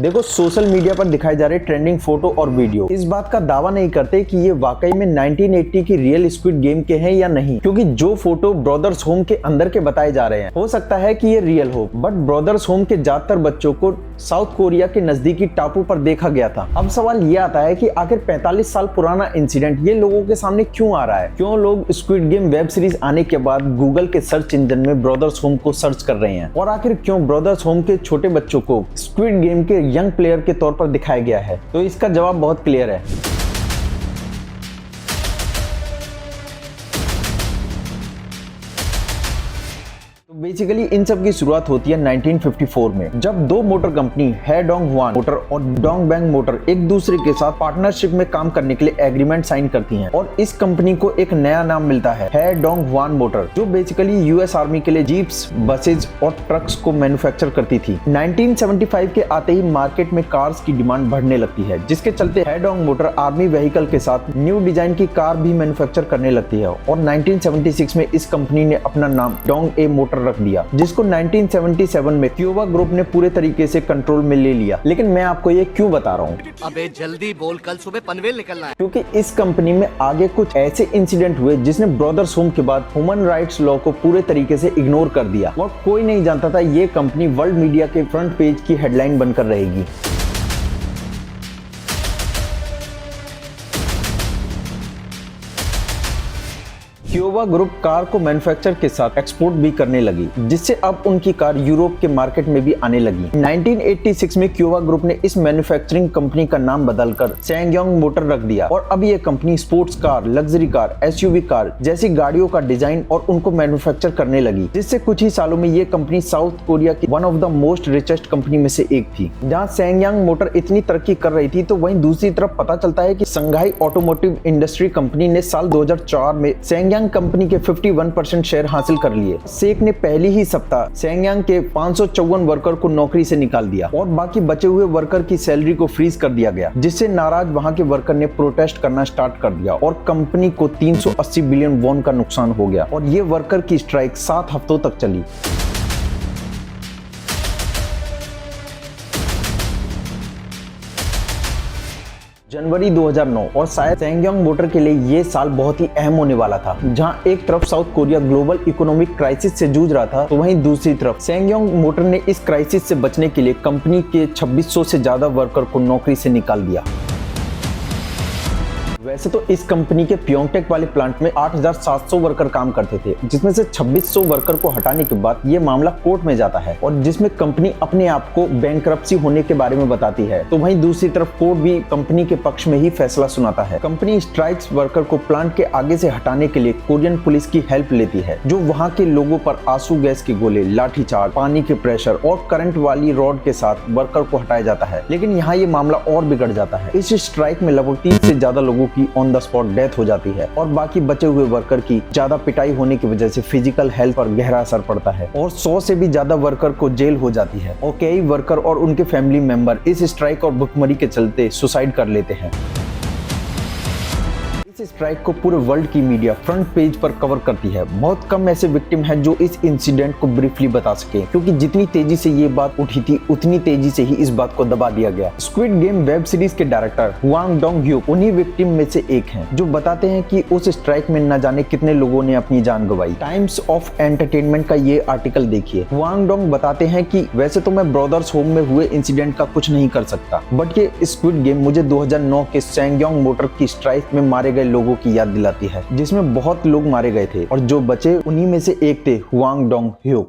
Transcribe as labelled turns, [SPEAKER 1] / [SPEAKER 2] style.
[SPEAKER 1] देखो, social media पर दिखाए जा रहे ट्रेंडिंग फोटो और वीडियो इस बात का दावा नहीं करते कि ये वाकई में 1980 की रियल स्क्विड गेम के हैं या नहीं, क्योंकि जो फोटो ब्रदर्स होम के अंदर के बताए जा रहे हैं हो सकता है कि ये रियल हो, बट ब्रदर्स होम के ज्यादातर बच्चों को साउथ कोरिया के नजदीकी टापू पर देखा गया था। अब सवाल ये आता है कि आखिर 45 साल पुराना इंसिडेंट ये लोगों के सामने क्यों आ रहा है? क्यों लोग स्क्विड गेम वेब सीरीज आने के बाद गूगल के सर्च इंजन में ब्रदर्स होम को सर्च कर रहे हैं? और आखिर क्यों ब्रदर्स होम के छोटे बच्चों को स्क्विड गेम के यंग प्लेयर के तौर पर दिखाया गया है? तो इसका जवाब बहुत क्लियर है। बेसिकली इन सब की शुरुआत होती है 1954 में, जब दो मोटर कंपनी हेडोंग-ह्वान मोटर और डोंगबैंग मोटर एक दूसरे के साथ पार्टनरशिप में काम करने के लिए एग्रीमेंट साइन करती हैं और इस कंपनी को एक नया नाम मिलता है हेडोंग-ह्वान मोटर, जो बेसिकली यूएस आर्मी के लिए जीप्स, बसेज और ट्रक्स को मैन्युफैक्चर करती थी। 1975 के आते ही मार्केट में कार्स की डिमांड बढ़ने लगती है, जिसके चलते हेडोंग मोटर आर्मी व्हीकल के साथ न्यू डिजाइन की कार भी मैन्युफैक्चर करने लगती है और 1976 में इस कंपनी ने अपना नाम डोंग ए मोटर रख दिया, जिसको 1977 में क्यूबा ग्रुप ने पूरे तरीके से कंट्रोल में ले लिया। लेकिन मैं आपको ये क्यों बता रहा हूँ?
[SPEAKER 2] अबे जल्दी बोल, कल सुबह पनवेल निकलना है।
[SPEAKER 1] क्योंकि इस कंपनी में आगे कुछ ऐसे इंसिडेंट हुए जिसने ब्रदर्स होम के बाद ह्यूमन राइट्स लॉ को पूरे तरीके से इग्नोर कर दिया और कोई नहीं जानता था ये कंपनी वर्ल्ड मीडिया के फ्रंट पेज की हेडलाइन बनकर रहेगी। क्यूबा ग्रुप कार को मैन्युफैक्चर के साथ एक्सपोर्ट भी करने लगी, जिससे अब उनकी कार यूरोप के मार्केट में भी आने लगी। 1986 में क्यूबा ग्रुप ने इस मैन्युफैक्चरिंग कंपनी का नाम बदलकर सैंगयोंग मोटर रख दिया और अब ये company sports car, luxury car, SUV car जैसी गाड़ियों का डिजाइन और उनको मैन्युफैक्चर करने लगी, जिससे कुछ ही सालों में ये कंपनी साउथ कोरिया की one of the most richest company में से एक थी। जहाँ सैंगयोंग मोटर इतनी तरक्की कर रही थी, तो वहीं दूसरी तरफ पता चलता है कि संघाई ऑटोमोटिव इंडस्ट्री कंपनी ने साल 2004 में सैंगयोंग कंपनी के 51% शेयर हासिल कर लिए। सेक ने पहली ही सप्ताह सैंगयोंग के 554 वर्कर को नौकरी से निकाल दिया और बाकी बचे हुए वर्कर की सैलरी को फ्रीज कर दिया गया, जिससे नाराज वहां के वर्कर ने प्रोटेस्ट करना स्टार्ट कर दिया और कंपनी को 380 बिलियन वॉन का नुकसान हो गया और ये वर्कर की स्ट्राइक 7 हफ्तों तक चली। जनवरी 2009 और शायद सैंगयोंग मोटर के लिए ये साल बहुत ही अहम होने वाला था, जहां एक तरफ south Korea global economic crisis से जूझ रहा था, तो वहीं दूसरी तरफ सैंगयोंग मोटर ने इस क्राइसिस से बचने के लिए कंपनी के 2600 से ज्यादा वर्कर को नौकरी से निकाल दिया। वैसे तो इस कंपनी के प्योंगटेक वाले प्लांट में 8700 वर्कर काम करते थे, जिसमें से 2600 वर्कर को हटाने के बाद ये मामला कोर्ट में जाता है और जिसमें कंपनी अपने आप को बैंकरप्सी होने के बारे में बताती है, तो वहीं दूसरी तरफ कोर्ट भी कंपनी के पक्ष में ही फैसला सुनाता है। कंपनी स्ट्राइक्स वर्कर को प्लांट के आगे से हटाने के लिए कोरियन पुलिस की हेल्प लेती है, जो वहाँ के लोगों पर आंसू गैस के गोले, लाठीचार्ज, पानी के प्रेशर और करंट वाली रॉड के साथ वर्कर को हटाया जाता है। लेकिन यहाँ ये मामला और बिगड़ जाता है। इस स्ट्राइक में लगभग 30 से ज्यादा लोगों की ऑन द स्पॉट डेथ हो जाती है और बाकी बचे हुए वर्कर की ज्यादा पिटाई होने की वजह से फिजिकल हेल्थ पर गहरा असर पड़ता है और 100 से भी ज्यादा वर्कर को जेल हो जाती है और कई वर्कर और उनके फैमिली मेंबर इस स्ट्राइक और भुखमरी के चलते सुसाइड कर लेते हैं। इस स्ट्राइक को पूरे वर्ल्ड की मीडिया फ्रंट पेज पर कवर करती है। बहुत कम ऐसे विक्टिम हैं जो इस इंसिडेंट को ब्रीफली बता सके, क्योंकि जितनी तेजी से ये बात उठी थी उतनी तेजी से ही इस बात को दबा दिया गया। स्क्विड गेम वेब सीरीज के डायरेक्टर हुआंग डोंग-ह्यूक उन्हीं विक्टिम में से एक हैं, जो बताते हैं कि उस स्ट्राइक में न जाने कितने लोगों ने अपनी जान गंवाई। टाइम्स ऑफ एंटरटेनमेंट का ये आर्टिकल देखिए। हुआंग डोंग बताते हैं कि वैसे तो मैं ब्रदर्स होम में हुए इंसिडेंट का कुछ नहीं कर सकता, बट ये स्क्विड गेम मुझे 2009 के सैंगयोंग मोटर की स्ट्राइक में मारे गए लोगों की याद दिलाती है, जिसमें बहुत लोग मारे गए थे और जो बचे उन्हीं में से एक थे हुआंग डोंग-ह्यूक।